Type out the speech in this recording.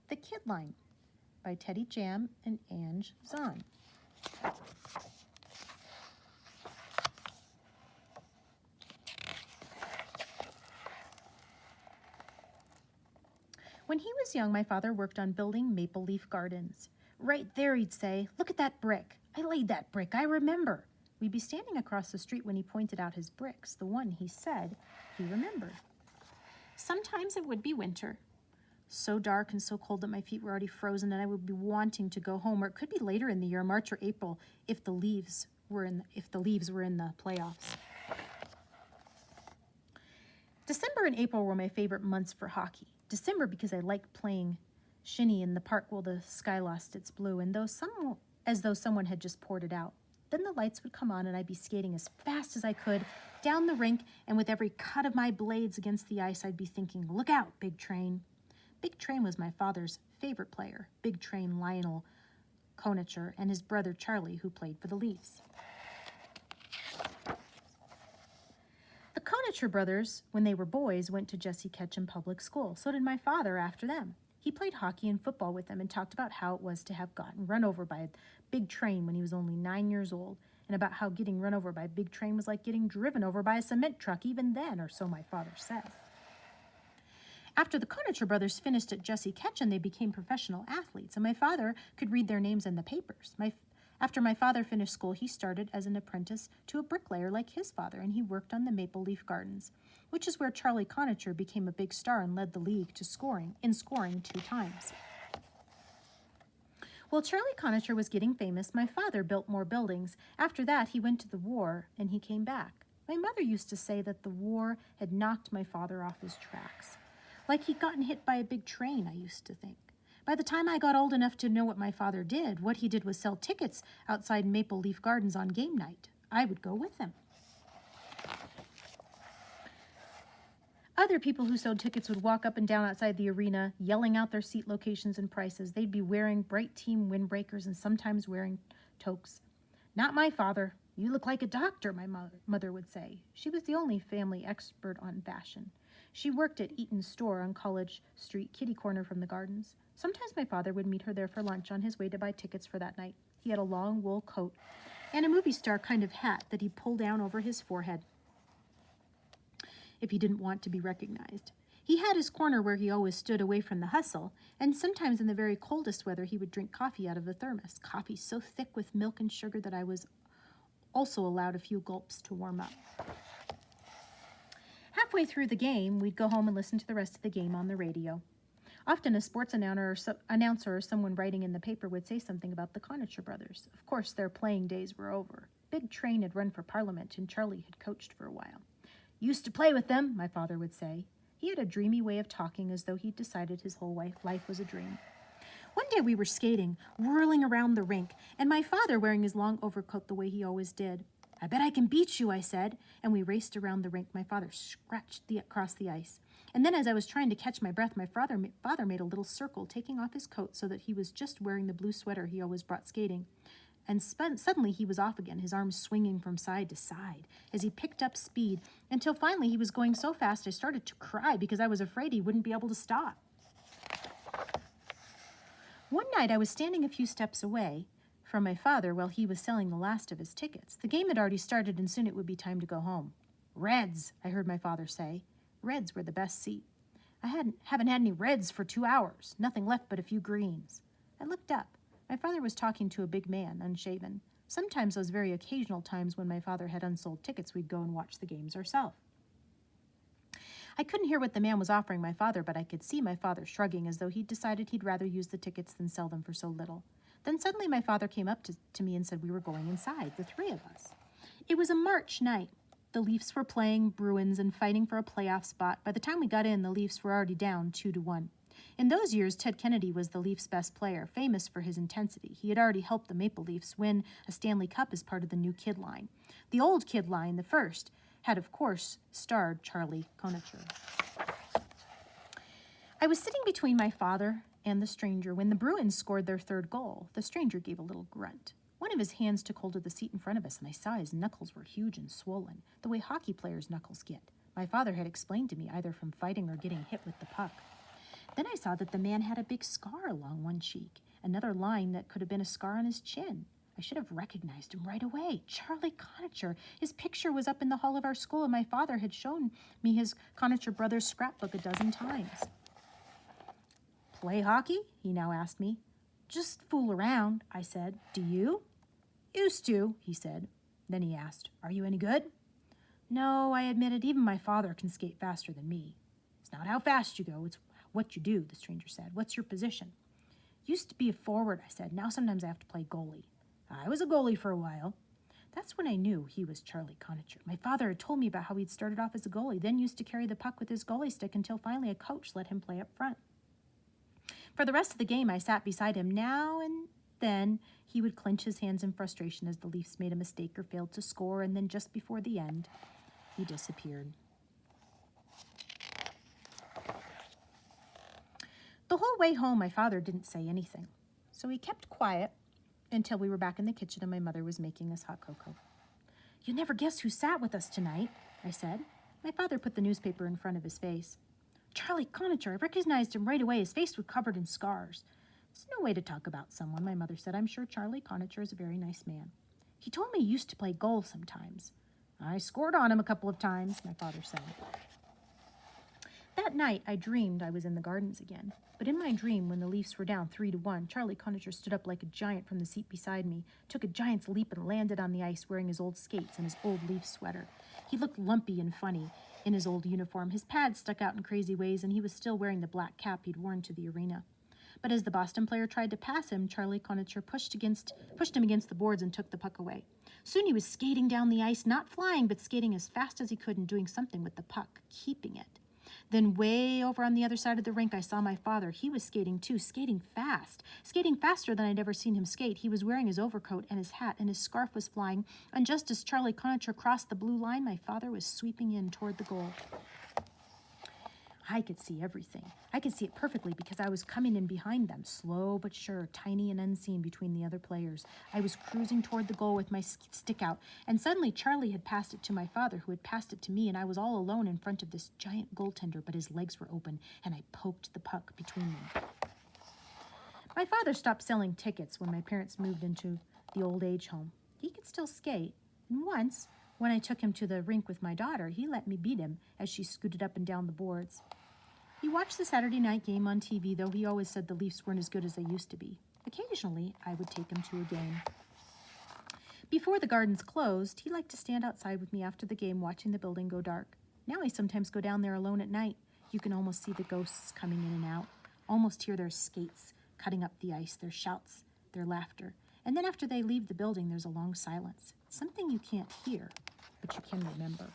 The Kid Line by Teddy Jam and Ange Zahn. When he was young, my father worked on building maple leaf gardens. Right there, he'd say, "Look at that brick. I laid that brick. I remember." We'd be standing across the street when he pointed out his bricks, the one he said he remembered. Sometimes it would be winter, so dark and so cold that my feet were already frozen and I would be wanting to go home, or it could be later in the year, March or April, if the leaves were in the playoffs. December and April were my favorite months for hockey. December because I liked playing shinny in the park while the sky lost its blue, and as though someone had just poured it out. Then the lights would come on and I'd be skating as fast as I could down the rink, and with every cut of my blades against the ice, I'd be thinking, "Look out, Big Train." Big Train was my father's favorite player, Big Train Lionel Konicher, and his brother Charlie, who played for the Leafs. The Konicher brothers, when they were boys, went to Jesse Ketchum Public School. So did my father after them. He played hockey and football with them and talked about how it was to have gotten run over by a big train when he was only 9 years old, and about how getting run over by a big train was like getting driven over by a cement truck even then, or so my father said. After the Konicher brothers finished at Jesse Ketchum, they became professional athletes, and my father could read their names in the papers. After my father finished school, he started as an apprentice to a bricklayer like his father, and he worked on the Maple Leaf Gardens, which is where Charlie Konicher became a big star and led the league to scoring 2 times. While Charlie Konicher was getting famous, my father built more buildings. After that, he went to the war, and he came back. My mother used to say that the war had knocked my father off his tracks. Like he'd gotten hit by a big train, I used to think. By the time I got old enough to know what my father did, what he did was sell tickets outside Maple Leaf Gardens on game night. I would go with him. Other people who sold tickets would walk up and down outside the arena, yelling out their seat locations and prices. They'd be wearing bright team windbreakers and sometimes wearing toques. "Not my father. You look like a doctor," my mother would say. She was the only family expert on fashion. She worked at Eaton's store on College Street, kitty corner from the gardens. Sometimes my father would meet her there for lunch on his way to buy tickets for that night. He had a long wool coat and a movie star kind of hat that he pulled down over his forehead if he didn't want to be recognized. He had his corner where he always stood away from the hustle, and sometimes in the very coldest weather he would drink coffee out of a thermos, coffee so thick with milk and sugar that I was also allowed a few gulps to warm up. Halfway through the game, we'd go home and listen to the rest of the game on the radio. Often a sports announcer or someone writing in the paper would say something about the Konicher brothers. Of course, their playing days were over. Big Train had run for Parliament, and Charlie had coached for a while. "Used to play with them," my father would say. He had a dreamy way of talking, as though he'd decided his whole life was a dream. One day we were skating, whirling around the rink, and my father wearing his long overcoat the way he always did. "I bet I can beat you," I said, and we raced around the rink. My father scratched across the ice. And then as I was trying to catch my breath, my father made a little circle, taking off his coat so that he was just wearing the blue sweater he always brought skating. And suddenly he was off again, his arms swinging from side to side as he picked up speed, until finally he was going so fast I started to cry because I was afraid he wouldn't be able to stop. One night I was standing a few steps away from my father while he was selling the last of his tickets. The game had already started, and soon it would be time to go home. "Reds," I heard my father say. Reds were the best seat. I haven't had any Reds for 2 hours, nothing left but a few greens. I looked up. My father was talking to a big man, unshaven. Sometimes, those very occasional times when my father had unsold tickets, we'd go and watch the games ourselves. I couldn't hear what the man was offering my father, but I could see my father shrugging as though he'd decided he'd rather use the tickets than sell them for so little. Then suddenly my father came up to me and said we were going inside, the 3 of us. It was a March night. The Leafs were playing Bruins and fighting for a playoff spot. By the time we got in, the Leafs were already down 2-1. In those years, Ted Kennedy was the Leafs' best player, famous for his intensity. He had already helped the Maple Leafs win a Stanley Cup as part of the new Kid Line. The old Kid Line, the first, had of course starred Charlie Konicher. I was sitting between my father and the stranger when the Bruins scored their 3rd goal. The stranger gave a little grunt. One of his hands took hold of the seat in front of us, and I saw his knuckles were huge and swollen, the way hockey players' knuckles get. My father had explained to me, either from fighting or getting hit with the puck. Then I saw that the man had a big scar along one cheek, another line that could have been a scar on his chin. I should have recognized him right away. Charlie Conacher. His picture was up in the hall of our school, and my father had shown me his Conacher Brothers scrapbook a dozen times. Play hockey? He now asked me. Just fool around, I said. Do you? Used to, he said. Then he asked, Are you any good? No, I admitted, even my father can skate faster than me. It's not how fast you go, it's what you do, the stranger said. What's your position? Used to be a forward, I said. Now sometimes I have to play goalie. I was a goalie for a while. That's when I knew he was Charlie Conacher. My father had told me about how he'd started off as a goalie, then used to carry the puck with his goalie stick until finally a coach let him play up front. For the rest of the game, I sat beside him. Now and then he would clench his hands in frustration as the Leafs made a mistake or failed to score, and then just before the end, he disappeared. The whole way home, my father didn't say anything, so he kept quiet until we were back in the kitchen and my mother was making us hot cocoa. You'll never guess who sat with us tonight, I said. My father put the newspaper in front of his face. Charlie Conacher. I recognized him right away. His face was covered in scars. It's no way to talk about someone, my mother said. I'm sure Charlie Conacher is a very nice man. He told me he used to play goal sometimes. I scored on him a couple of times, my father said. That night, I dreamed I was in the gardens again. But in my dream, when the Leafs were down 3-1, Charlie Conacher stood up like a giant from the seat beside me, took a giant's leap and landed on the ice wearing his old skates and his old Leaf sweater. He looked lumpy and funny in his old uniform. His pads stuck out in crazy ways, and he was still wearing the black cap he'd worn to the arena. But as the Boston player tried to pass him, Charlie Conacher pushed him against the boards and took the puck away. Soon he was skating down the ice, not flying, but skating as fast as he could and doing something with the puck, keeping it. Then way over on the other side of the rink, I saw my father. He was skating too, skating fast, skating faster than I'd ever seen him skate. He was wearing his overcoat and his hat, and his scarf was flying. And just as Charlie Conacher crossed the blue line, my father was sweeping in toward the goal. I could see everything. I could see it perfectly because I was coming in behind them, slow but sure, tiny and unseen between the other players. I was cruising toward the goal with my stick out, and suddenly Charlie had passed it to my father, who had passed it to me, and I was all alone in front of this giant goaltender, but his legs were open, and I poked the puck between them. My father stopped selling tickets when my parents moved into the old age home. He could still skate, and once, when I took him to the rink with my daughter, he let me beat him as she scooted up and down the boards. He watched the Saturday night game on TV, though he always said the Leafs weren't as good as they used to be. Occasionally, I would take him to a game. Before the gardens closed, he liked to stand outside with me after the game watching the building go dark. Now I sometimes go down there alone at night. You can almost see the ghosts coming in and out, almost hear their skates cutting up the ice, their shouts, their laughter. And then after they leave the building, there's a long silence. It's something you can't hear, but you can remember.